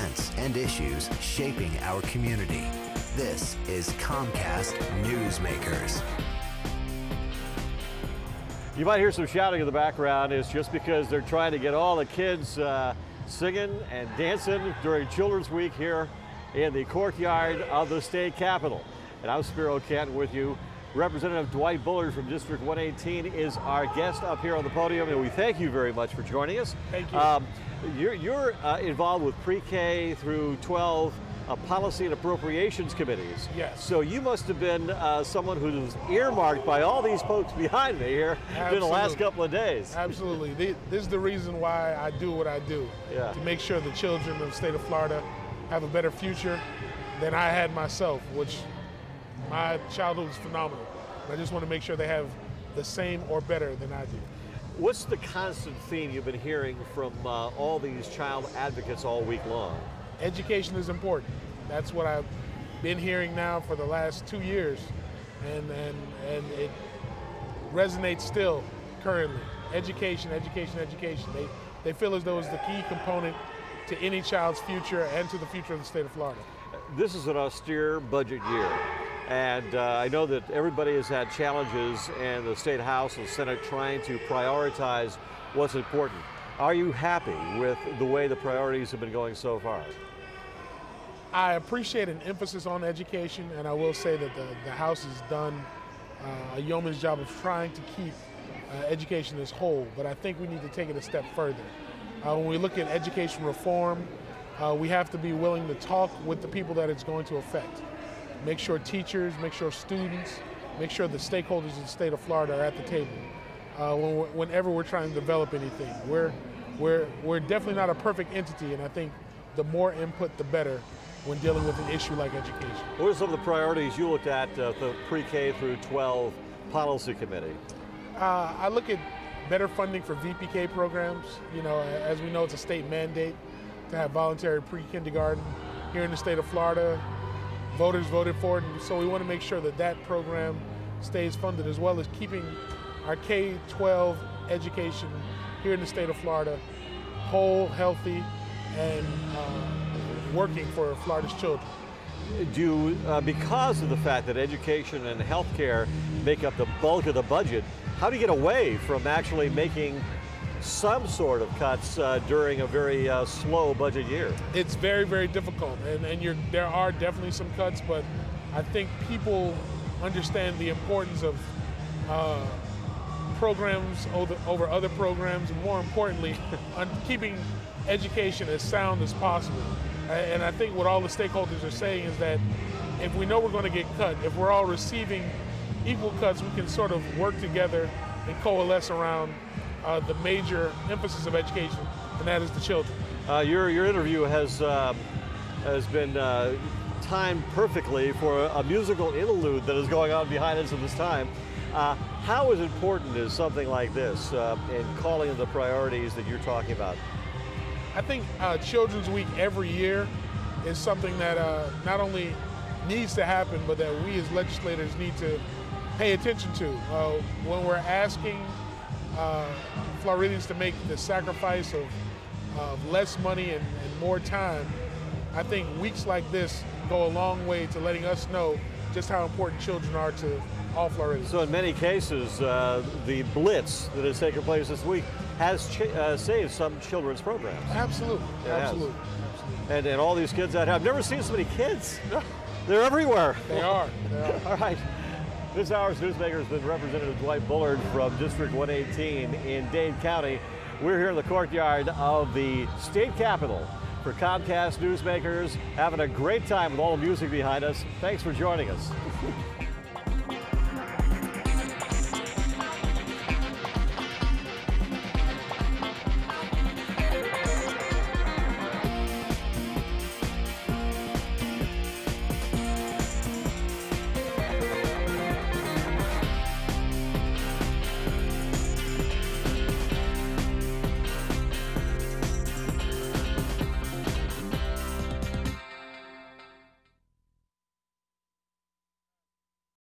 events and issues shaping our community. This is Comcast Newsmakers. You might hear some shouting in the background. It's just because they're trying to get all the kids singing and dancing during Children's Week here in the courtyard of the state capitol. And I'm Spiro Canton with you. Representative Dwight Bullard from District 118 is our guest up here on the podium, and we thank you very much for joining us. Thank you. You're involved with pre-K through 12 policy and appropriations committees. Yes. So you must have been someone who was earmarked by all these folks behind me here in the last couple of days. Absolutely. This is the reason why I do what I do, yeah, to make sure the children of the state of Florida have a better future than I had myself, which my childhood was phenomenal. I just want to make sure they have the same or better than I do. What's the constant theme you've been hearing from all these child advocates all week long? Education is important. That's what I've been hearing now for the last 2 years, and it resonates still currently. Education, education, education. They feel as though it's the key component to any child's future and to the future of the state of Florida. This is an austere budget year. And I know that everybody has had challenges in the State House and Senate trying to prioritize what's important. Are you happy with the way the priorities have been going so far? I appreciate an emphasis on education, and I will say that the House has done a yeoman's job of trying to keep education as whole, but I think we need to take it a step further. When we look at education reform, we have to be willing to talk with the people that it's going to affect. Make sure teachers, make sure students, make sure the stakeholders in the state of Florida are at the table whenever we're trying to develop anything. We're definitely not a perfect entity, and I think the more input, the better when dealing with an issue like education. What are some of the priorities you looked at the pre-K through 12 policy committee? I look at better funding for VPK programs. You know, as we know, it's a state mandate to have voluntary pre-kindergarten here in the state of Florida. Voters voted for it, and so we want to make sure that that program stays funded, as well as keeping our K-12 education here in the state of Florida whole, healthy, and working for Florida's children. Because of the fact that education and healthcare make up the bulk of the budget, how do you get away from actually making some sort of cuts during a very slow budget year? It's very, very difficult, and there are definitely some cuts, but I think people understand the importance of programs over other programs, and more importantly, on keeping education as sound as possible. And I think what all the stakeholders are saying is that if we know we're going to get cut, if we're all receiving equal cuts, we can sort of work together and coalesce around the major emphasis of education, and that is the children. Your interview has been timed perfectly for a musical interlude that is going on behind us at this time. How is important is something like this in calling the priorities that you're talking about? I think Children's Week every year is something that not only needs to happen, but that we as legislators need to pay attention to. When we're asking Floridians to make the sacrifice of less money and more time, I think weeks like this go a long way to letting us know just how important children are to all Floridians. So in many cases, the blitz that has taken place this week has saved some children's programs. Absolutely, absolutely. And all these kids out here, I've never seen so many kids. They're everywhere. They are. All right. This hour's Newsmaker has been Representative Dwight Bullard from District 118 in Dade County. We're here in the courtyard of the state capitol for Comcast Newsmakers, having a great time with all the music behind us. Thanks for joining us.